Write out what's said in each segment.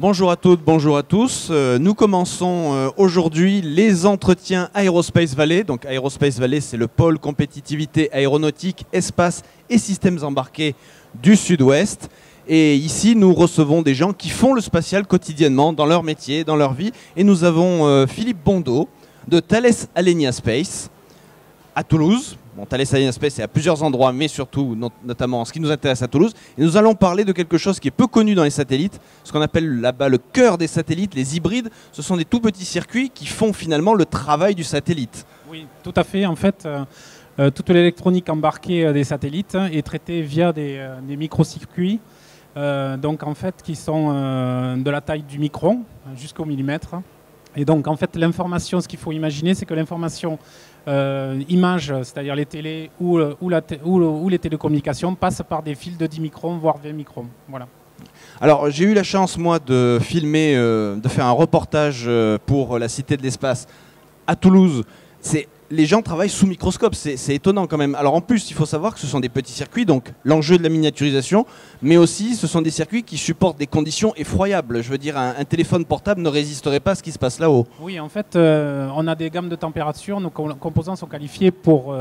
Bonjour à toutes, bonjour à tous. Nous commençons aujourd'hui les entretiens Aerospace Valley. Donc Aerospace Valley, c'est le pôle compétitivité aéronautique, espace et systèmes embarqués du Sud-Ouest. Et ici, nous recevons des gens qui font le spatial quotidiennement dans leur métier, dans leur vie. Et nous avons Philippe Bondeau de Thales Alenia Space à Toulouse. Bon, Thales Alenia Space est à plusieurs endroits, mais surtout, notamment, ce qui nous intéresse à Toulouse. Et nous allons parler de quelque chose qui est peu connu dans les satellites, ce qu'on appelle là-bas le cœur des satellites, les hybrides. Ce sont des tout petits circuits qui font finalement le travail du satellite. Oui, tout à fait. En fait, toute l'électronique embarquée des satellites est traitée via des microcircuits, donc en fait, qui sont de la taille du micron jusqu'au millimètre. Et donc, en fait, l'information, ce qu'il faut imaginer, c'est que l'information image, c'est-à-dire les télés ou les télécommunications, passent par des fils de 10 microns, voire 20 microns. Voilà. Alors, j'ai eu la chance, moi, de filmer, de faire un reportage pour la Cité de l'Espace à Toulouse. Les gens travaillent sous microscope, c'est étonnant quand même. Alors en plus, il faut savoir que ce sont des petits circuits, donc l'enjeu de la miniaturisation, mais aussi ce sont des circuits qui supportent des conditions effroyables. Je veux dire, un téléphone portable ne résisterait pas à ce qui se passe là-haut. Oui, en fait, on a des gammes de température. Nos composants sont qualifiés pour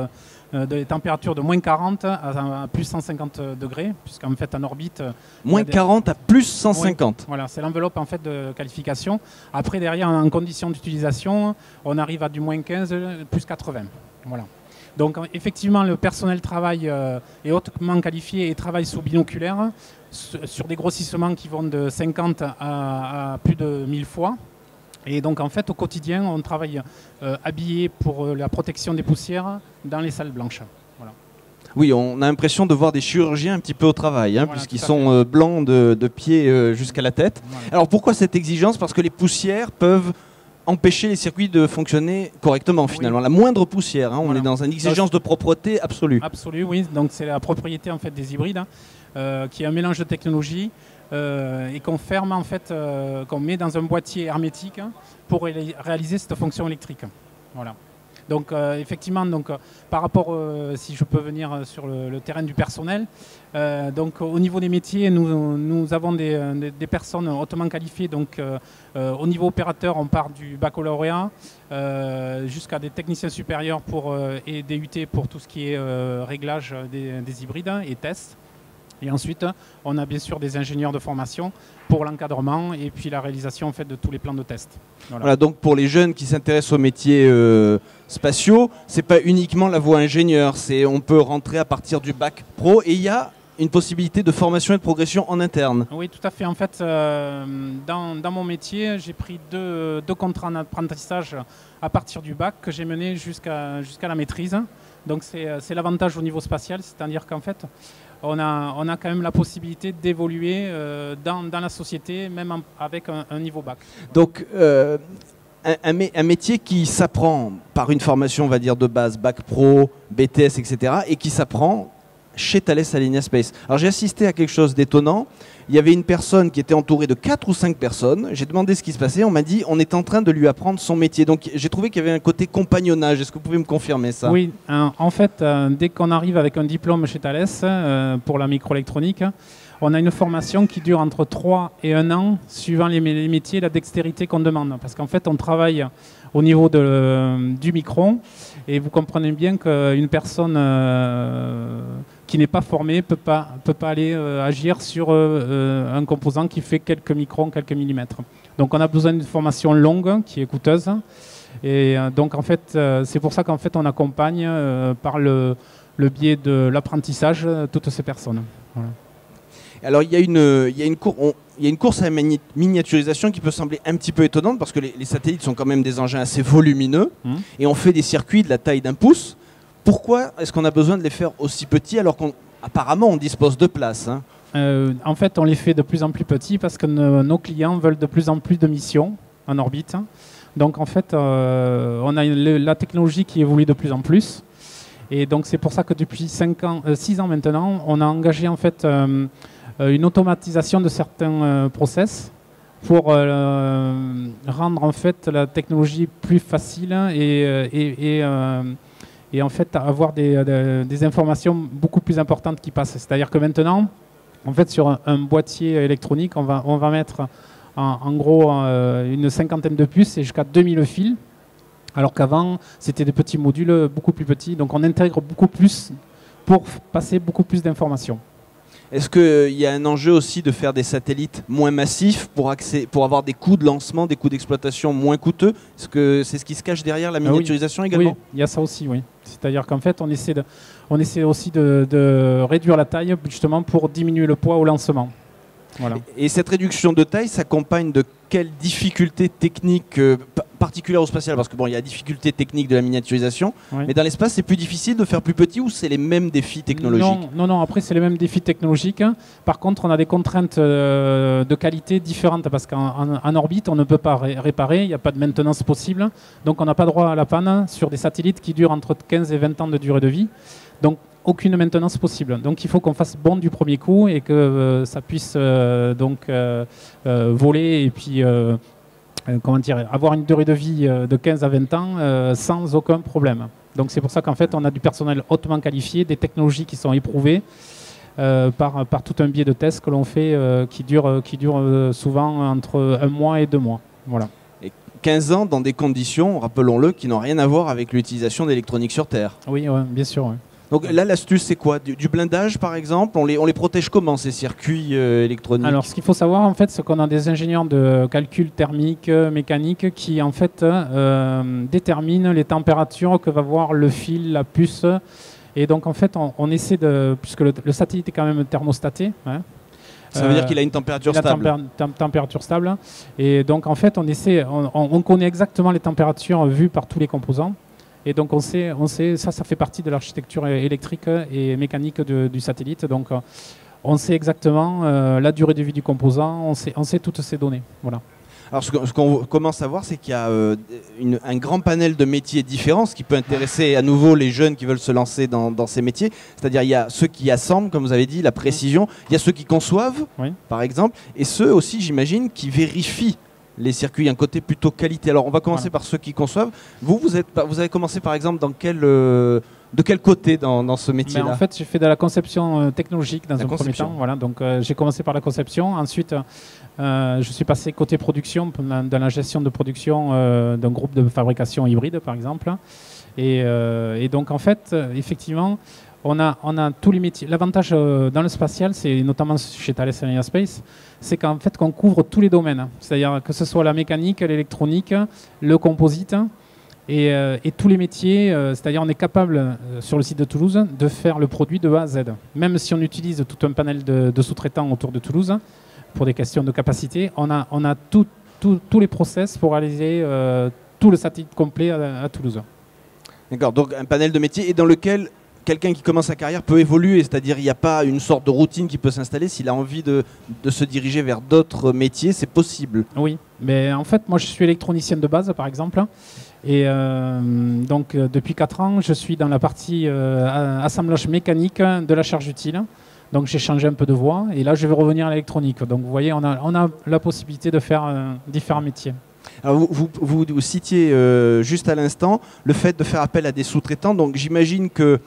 des températures de moins 40 à plus 150 degrés, puisqu'en fait, en orbite... Moins 40 à plus 150. Oui, voilà, c'est l'enveloppe en fait de qualification. Après, derrière, en conditions d'utilisation, on arrive à du moins 15, plus 80. Voilà. Donc, effectivement, le personnel travaille est hautement qualifié et travaille sous binoculaire sur des grossissements qui vont de 50 à plus de 1000 fois. Et donc en fait au quotidien on travaille habillé pour la protection des poussières dans les salles blanches. Voilà. Oui, on a l'impression de voir des chirurgiens un petit peu au travail, hein, voilà, puisqu'ils sont blancs de pied jusqu'à la tête. Voilà. Alors pourquoi cette exigence? Parce que les poussières peuvent empêcher les circuits de fonctionner correctement finalement. Oui. La moindre poussière, hein, on est dans une exigence de propreté absolue. Absolue, oui. Donc c'est la propriété en fait des hybrides, qui est un mélange de technologies. Et qu'on ferme en fait, qu'on met dans un boîtier hermétique pour réaliser cette fonction électrique. Voilà. Donc effectivement, par rapport, si je peux venir sur le terrain du personnel, donc au niveau des métiers, nous avons des personnes hautement qualifiées. Donc au niveau opérateur, on part du baccalauréat jusqu'à des techniciens supérieurs et des UT pour tout ce qui est réglage des hybrides et tests. Et ensuite, on a bien sûr des ingénieurs de formation pour l'encadrement et puis la réalisation en fait, de tous les plans de test. Voilà, donc pour les jeunes qui s'intéressent aux métiers spatiaux, c'est pas uniquement la voie ingénieur, on peut rentrer à partir du bac pro et il y a une possibilité de formation et de progression en interne. Oui, tout à fait. En fait, dans mon métier, j'ai pris deux contrats d'apprentissage à partir du bac que j'ai mené jusqu'à la maîtrise. Donc c'est l'avantage au niveau spatial, c'est-à-dire qu'en fait, on a quand même la possibilité d'évoluer dans la société, même avec un niveau bac. Donc un métier qui s'apprend par une formation, on va dire, de base, bac pro, BTS, etc., et qui s'apprend chez Thales Alenia Space. Alors j'ai assisté à quelque chose d'étonnant. Il y avait une personne qui était entourée de 4 ou 5 personnes. J'ai demandé ce qui se passait. On m'a dit on est en train de lui apprendre son métier. Donc j'ai trouvé qu'il y avait un côté compagnonnage. Est-ce que vous pouvez me confirmer ça? Oui, en fait, dès qu'on arrive avec un diplôme chez Thales pour la microélectronique, on a une formation qui dure entre 3 et 1 an, suivant les métiers et la dextérité qu'on demande. Parce qu'en fait, on travaille au niveau du micron. Et vous comprenez bien qu'une personne qui n'est pas formée ne peut pas aller agir sur un composant qui fait quelques microns, quelques millimètres. Donc on a besoin d'une formation longue qui est coûteuse. Et donc en fait, c'est pour ça qu'en fait on accompagne par le biais de l'apprentissage toutes ces personnes. Voilà. Alors il y a une course à la miniaturisation qui peut sembler un petit peu étonnante parce que les satellites sont quand même des engins assez volumineux et on fait des circuits de la taille d'1 pouce. Pourquoi est-ce qu'on a besoin de les faire aussi petits alors qu'apparemment on dispose de place, hein? En fait, on les fait de plus en plus petits parce que nos clients veulent de plus en plus de missions en orbite. Donc en fait, on a la technologie qui évolue de plus en plus. Et donc c'est pour ça que depuis 6 ans maintenant, on a engagé en fait une automatisation de certains process pour rendre en fait la technologie plus facile et en fait avoir des informations beaucoup plus importantes qui passent. C'est-à-dire que maintenant, en fait, sur un boîtier électronique, on va mettre en gros une cinquantaine de puces et jusqu'à 2000 fils, alors qu'avant c'était des petits modules beaucoup plus petits. Donc on intègre beaucoup plus pour passer beaucoup plus d'informations. Est-ce qu'il y a un enjeu aussi de faire des satellites moins massifs pour avoir des coûts de lancement, des coûts d'exploitation moins coûteux? Est-ce que c'est ce qui se cache derrière la miniaturisation également? Oui, il y a ça aussi, oui. C'est-à-dire qu'en fait, on essaie aussi de réduire la taille justement pour diminuer le poids au lancement. Voilà. Et cette réduction de taille s'accompagne de quelles difficultés techniques particulières au spatial? Parce que bon, il y a la difficulté technique de la miniaturisation, oui. Mais dans l'espace, c'est plus difficile de faire plus petit ou c'est les mêmes défis technologiques? Non, après c'est les mêmes défis technologiques. Par contre, on a des contraintes de qualité différentes parce qu'en orbite, on ne peut pas réparer, il n'y a pas de maintenance possible. Donc on n'a pas droit à la panne sur des satellites qui durent entre 15 et 20 ans de durée de vie. Donc aucune maintenance possible. Donc il faut qu'on fasse bon du premier coup et que ça puisse voler et puis avoir une durée de vie de 15 à 20 ans sans aucun problème. Donc c'est pour ça qu'en fait on a du personnel hautement qualifié, des technologies qui sont éprouvées par tout un biais de tests que l'on fait qui dure souvent entre 1 mois et 2 mois. Voilà. Et 15 ans dans des conditions, rappelons-le, qui n'ont rien à voir avec l'utilisation d'électronique sur Terre. Oui, ouais, bien sûr. Ouais. Donc là, l'astuce, c'est quoi? Du blindage, par exemple? On les protège comment, ces circuits électroniques? Alors, ce qu'il faut savoir, en fait, c'est qu'on a des ingénieurs de calcul thermique, mécanique, qui, en fait, déterminent les températures que va voir le fil, la puce. Et donc, en fait, on essaie de... Puisque le satellite est quand même thermostaté, hein, ça veut dire qu'il a une température stable. Température stable. Et donc, en fait, on connaît exactement les températures vues par tous les composants. Et donc on sait, ça fait partie de l'architecture électrique et mécanique du satellite. Donc on sait exactement la durée de vie du composant, on sait toutes ces données. Voilà. Alors ce qu'on commence à voir, c'est qu'il y a un grand panel de métiers différents, ce qui peut intéresser à nouveau les jeunes qui veulent se lancer dans ces métiers. C'est-à-dire il y a ceux qui assemblent, comme vous avez dit, la précision, il y a ceux qui conçoivent, oui, par exemple, et ceux aussi, j'imagine, qui vérifient les circuits, un côté plutôt qualité. Alors on va commencer par ceux qui conçoivent. Vous avez commencé par exemple de quel côté dans ce métier-là? En fait, j'ai fait de la conception technologique dans un premier temps. Voilà, donc j'ai commencé par la conception. Ensuite, je suis passé côté production, dans la gestion de production d'un groupe de fabrication hybride, par exemple. Et donc en fait, effectivement, on a tous les métiers. L'avantage dans le spatial, c'est notamment chez Thales Alenia Space, c'est qu'en fait qu'on couvre tous les domaines. C'est-à-dire que ce soit la mécanique, l'électronique, le composite et tous les métiers. C'est-à-dire on est capable sur le site de Toulouse de faire le produit de A à Z. Même si on utilise tout un panel de sous-traitants autour de Toulouse pour des questions de capacité, on a tous les process pour réaliser tout le satellite complet à Toulouse. D'accord. Donc un panel de métiers et dans lequel quelqu'un qui commence sa carrière peut évoluer, c'est-à-dire il n'y a pas une sorte de routine qui peut s'installer. S'il a envie de se diriger vers d'autres métiers, c'est possible. Oui, mais en fait, moi je suis électronicien de base, par exemple. Et donc depuis 4 ans, je suis dans la partie assemblage mécanique de la charge utile. Donc j'ai changé un peu de voie et là je vais revenir à l'électronique. Donc vous voyez, on a la possibilité de faire différents métiers. Alors vous citiez juste à l'instant le fait de faire appel à des sous-traitants. Donc j'imagine que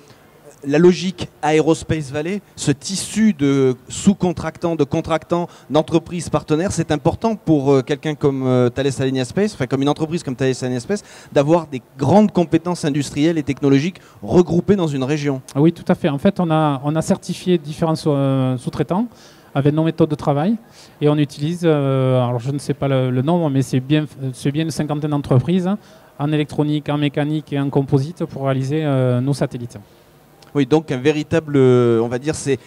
la logique Aerospace Valley, ce tissu de sous-contractants, de contractants, d'entreprises partenaires, c'est important pour quelqu'un comme Thales Alenia Space, enfin comme une entreprise comme Thales Alenia Space, d'avoir des grandes compétences industrielles et technologiques regroupées dans une région. Oui, tout à fait. En fait, on a certifié différents sous-traitants avec nos méthodes de travail et on utilise, alors je ne sais pas le nombre, mais c'est bien une cinquantaine d'entreprises en électronique, en mécanique et en composite pour réaliser nos satellites. Oui, donc un véritable, on va dire, c'est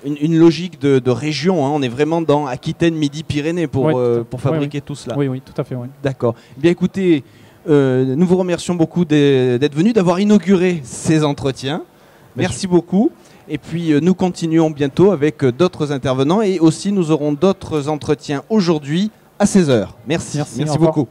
une logique de région. Hein. On est vraiment dans Aquitaine, Midi-Pyrénées pour fabriquer tout cela. Oui, tout à fait. Oui. D'accord. Bien écoutez, nous vous remercions beaucoup d'être venus, d'avoir inauguré ces entretiens. Merci beaucoup. Et puis nous continuons bientôt avec d'autres intervenants et aussi nous aurons d'autres entretiens aujourd'hui à 16h. Merci beaucoup.